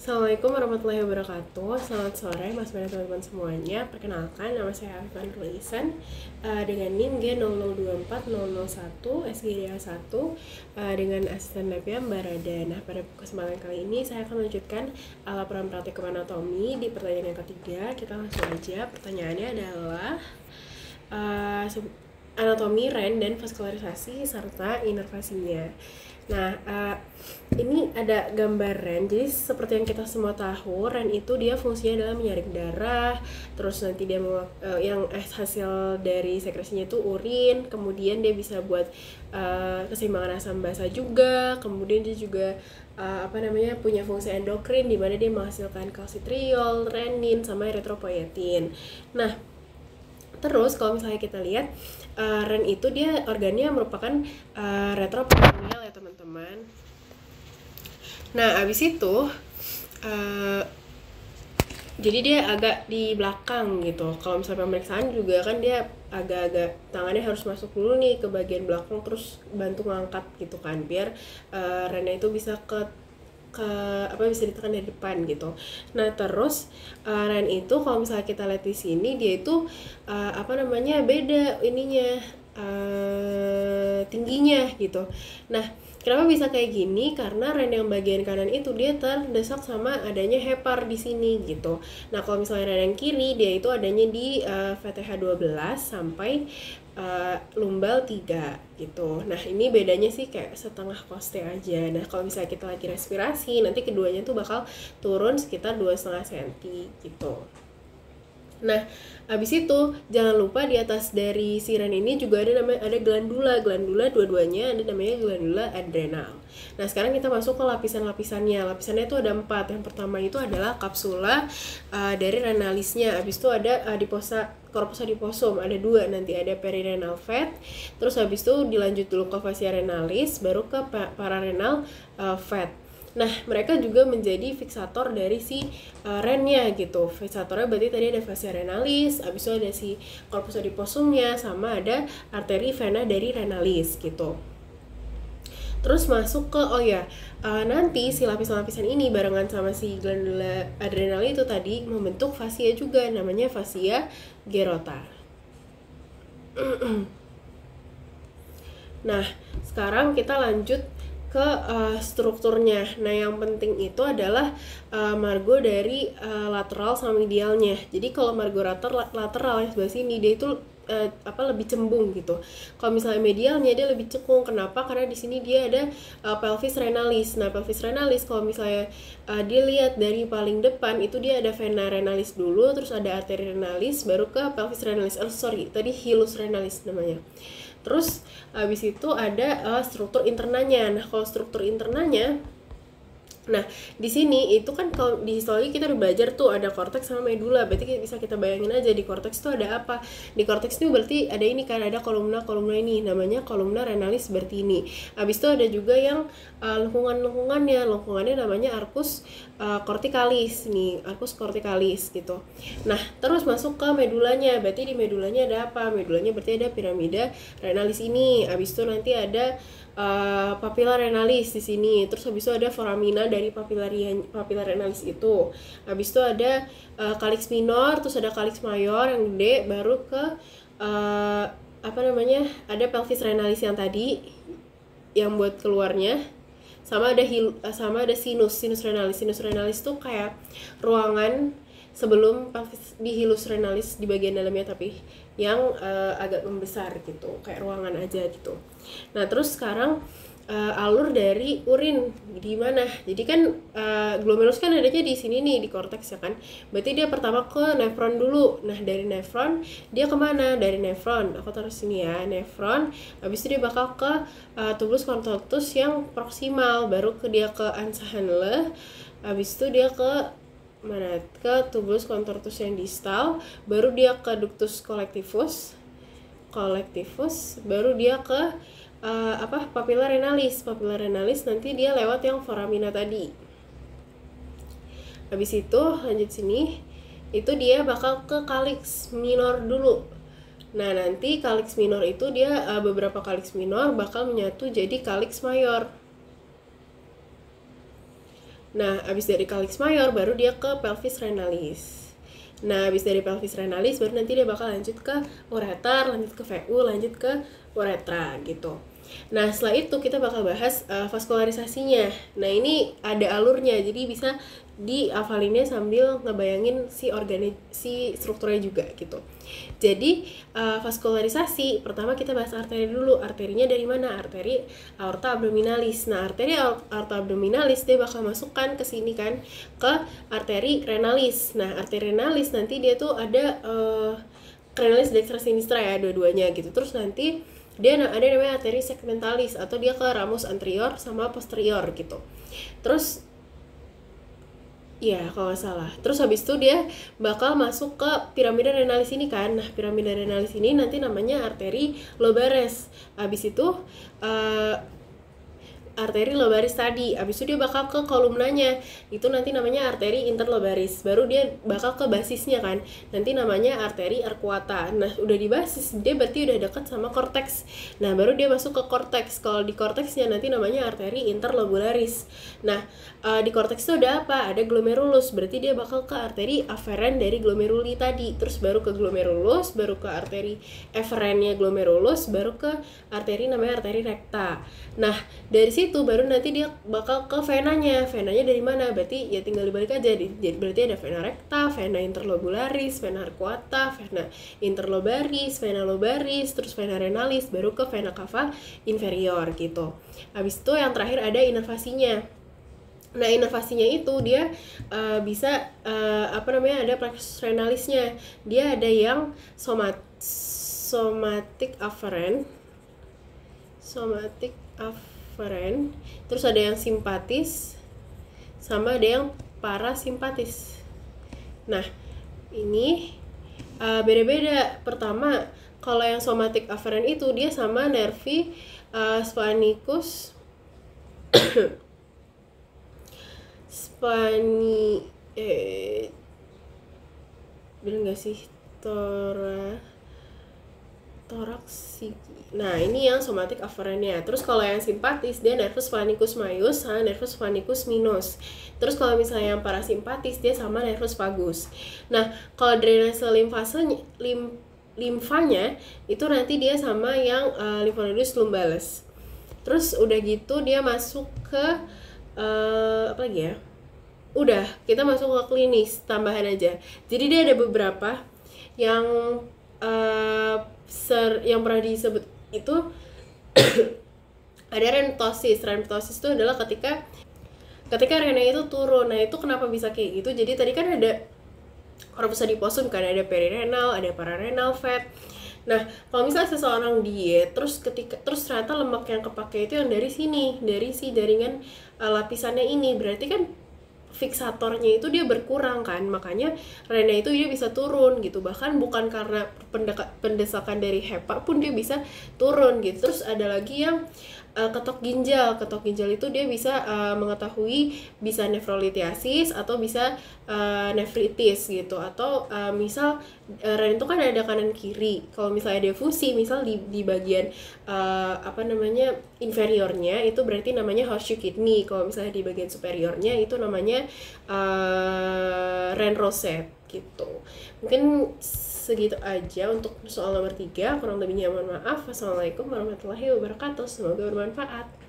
Assalamualaikum warahmatullahi wabarakatuh. Selamat sore Mas dan teman-teman semuanya. Perkenalkan, nama saya Afifan Rulisan dengan NIM G0024001 SGDA1 dengan asisten labnya Mbak Rada. Nah, pada kesempatan kali ini saya akan melanjutkan laporan praktikum anatomi di pertanyaan yang ketiga. Kita langsung aja. Pertanyaannya adalah anatomi ren dan vaskularisasi serta inervasinya. Nah, ini ada gambar ren. Jadi seperti yang kita semua tahu, ren itu dia fungsinya adalah menyaring darah. Terus nanti dia hasil dari sekresinya itu urin. Kemudian dia bisa buat keseimbangan asam basa juga. Kemudian dia juga punya fungsi endokrin, di mana dia menghasilkan kalsitriol, renin, sama eritropoietin. Nah, terus kalau misalnya kita lihat ren itu dia organnya merupakan retroperitoneal ya teman-teman. Nah abis itu jadi dia agak di belakang gitu. Kalau misalnya pemeriksaan juga kan dia agak-agak tangannya harus masuk dulu nih ke bagian belakang, terus bantu ngangkat gitu kan, biar rennya itu bisa bisa ditekan dari depan gitu. Nah terus ren itu kalau misalnya kita lihat di sini dia itu beda ininya tingginya gitu. Nah kenapa bisa kayak gini? Karena ren yang bagian kanan itu dia terdesak sama adanya hepar di sini gitu. Nah kalau misalnya ren yang kiri dia itu adanya di VTH 12 sampai lumbal 3 gitu. Nah ini bedanya sih kayak setengah koste aja. Nah kalau misalnya kita lagi respirasi, nanti keduanya tuh bakal turun sekitar 2,5 cm gitu. Nah, abis itu jangan lupa di atas dari si ren ini juga ada glandula dua-duanya ada namanya glandula adrenal. Nah, sekarang kita masuk ke lapisannya. Lapisannya itu ada 4. Yang pertama itu adalah kapsula dari renalisnya. Abis itu ada corpus adiposum, ada 2, nanti ada perirenal fat. Terus habis itu dilanjut dulu ke fascia renalis, baru ke pararenal fat. Nah, mereka juga menjadi fiksator dari si rennya gitu. Fiksatornya berarti tadi ada fascia renalis, habis itu ada si corpus adiposumnya, sama ada arteri vena dari renalis gitu. Terus masuk ke nanti si lapisan-lapisan ini barengan sama si glandula adrenal itu tadi membentuk fascia juga, namanya fascia gerota. Nah, sekarang kita lanjut ke strukturnya. Nah, yang penting itu adalah margo dari lateral sama medialnya. Jadi kalau margo lateral yang sebelah sini dia itu lebih cembung gitu. Kalau misalnya medialnya dia lebih cekung. Kenapa? Karena di sini dia ada pelvis renalis. Nah, pelvis renalis kalau misalnya dilihat dari paling depan itu dia ada vena renalis dulu, terus ada arteri renalis, baru ke pelvis renalis. Tadi hilus renalis namanya. Terus habis itu ada struktur internanya. Nah, kalau struktur internanya, nah di sini itu kan kalau di histologi kita udah belajar tuh ada korteks sama medula. Berarti bisa kita bayangin aja di korteks tuh ada apa. Di korteks itu berarti ada ini kan, ada kolumna ini namanya kolumna renalis seperti ini. Habis itu ada juga yang lengkungannya namanya arcus corticalis nih, arcus corticalis gitu. Nah terus masuk ke medulanya. Berarti di medulanya ada apa? Medulanya berarti ada piramida renalis ini. Habis itu nanti ada papilla renalis di sini. Terus habis itu ada foramina dari papilla renalis itu. Habis itu ada calyx minor, terus ada calyx mayor yang gede, baru ke ada pelvis renalis yang tadi yang buat keluarnya, sama ada sinus renalis. Sinus renalis tuh kayak ruangan sebelum pelvis di hilus renalis di bagian dalamnya, tapi yang agak membesar gitu, kayak ruangan aja gitu. Nah terus sekarang alur dari urin di mana? Jadi kan glomerulus kan adanya di sini nih, di korteks ya kan. Berarti dia pertama ke nefron dulu. Nah dari nefron dia kemana? Dari nefron aku taruh sini ya, nefron. Habis itu dia bakal ke tubulus contortus yang proksimal, baru dia ke Ansa Handler. Habis itu dia ke tubulus contortus yang distal, baru dia ke ductus collectivus, baru dia ke papilla renalis nanti dia lewat yang foramina tadi. Habis itu lanjut sini, itu dia bakal ke calyx minor dulu. Nah nanti calyx minor itu dia beberapa calyx minor bakal menyatu jadi calyx mayor. Nah, abis dari calyx mayor baru dia ke pelvis renalis. Nah, abis dari pelvis renalis baru nanti dia bakal lanjut ke ureter, lanjut ke VU, lanjut ke uretra gitu. Nah, setelah itu kita bakal bahas vaskularisasinya. Nah, ini ada alurnya, jadi bisa dihafalinnya sambil ngebayangin si strukturnya juga gitu. Jadi vaskularisasi pertama kita bahas arteri dulu. Arterinya dari mana? Arteri aorta abdominalis. Nah, arteri aorta abdominalis dia bakal masukkan ke sini kan, ke arteri renalis. Nah, arteri renalis nanti dia tuh ada renalis dextra sinistra ya, dua-duanya gitu. Terus nanti dia ada namanya arteri segmentalis, atau dia ke ramus anterior sama posterior gitu. Terus ya kalau nggak salah. Terus habis itu dia bakal masuk ke piramida renalis ini kan. Nah, piramida renalis ini nanti namanya arteri lobaris. Habis itu arteri lobaris tadi, abis itu dia bakal ke kolumnanya, itu nanti namanya arteri interlobaris, baru dia bakal ke basisnya kan, nanti namanya arteri arcuata. Nah, udah di basis dia berarti udah dekat sama korteks. Nah, baru dia masuk ke korteks. Kalau di korteksnya nanti namanya arteri interlobularis. Nah, di korteks itu ada apa? Ada glomerulus, berarti dia bakal ke arteri aferen dari glomeruli tadi, terus baru ke glomerulus, baru ke arteri eferennya glomerulus, baru ke arteri namanya arteri recta. Nah, dari situ baru nanti dia bakal ke venanya. Venanya dari mana? Berarti ya tinggal dibalik aja. Berarti ada vena recta, vena interlobularis, vena arcuata, vena interlobaris, vena lobaris, terus vena renalis, baru ke vena cava inferior gitu. Habis itu yang terakhir ada inervasinya. Nah, inervasinya itu dia bisa ada plexus renalisnya. Dia ada yang somatic afferent, terus ada yang simpatis, sama ada yang parasimpatis. Nah, ini beda-beda. Pertama, kalau yang somatic afferent itu dia sama nervi sphanicus bener nggak sih, thoracic. Nah, ini yang somatic afferentnya. Terus kalau yang simpatis dia nervus sphanicus majus sama nervus sphanicus minus. Terus kalau misalnya yang parasimpatis dia sama nervus vagus. Nah, kalau drainase limfanya itu nanti dia sama yang lymphonoidus lumbalis. Terus udah gitu dia masuk ke apa lagi ya? Udah, kita masuk ke klinis tambahan aja. Jadi dia ada beberapa yang yang pernah disebut itu ada rhentosis. Rhentosis itu adalah ketika renanya itu turun. Nah, itu kenapa bisa kayak gitu? Jadi tadi kan ada corpus adiposum kan, ada perirenal, ada pararenal fat. Nah, kalau misalnya seseorang diet terus ternyata lemak yang kepake itu yang dari sini, dari si jaringan lapisannya ini, berarti kan fiksatornya itu dia berkurang kan, makanya rena itu dia bisa turun gitu. Bahkan bukan karena pendesakan dari hepar pun dia bisa turun gitu. Terus ada lagi yang ketok ginjal itu dia bisa mengetahui bisa nefrolitiasis atau bisa nefritis gitu, atau misal rena itu kan ada kanan kiri. Kalau misalnya ada fusi misal di bagian inferiornya itu berarti namanya horseshoe kidney. Kalau misalnya di bagian superiornya itu namanya Renrosette gitu. Mungkin segitu aja untuk soal nomor 3. Kurang lebihnya mohon maaf. Wassalamualaikum warahmatullahi wabarakatuh. Semoga bermanfaat.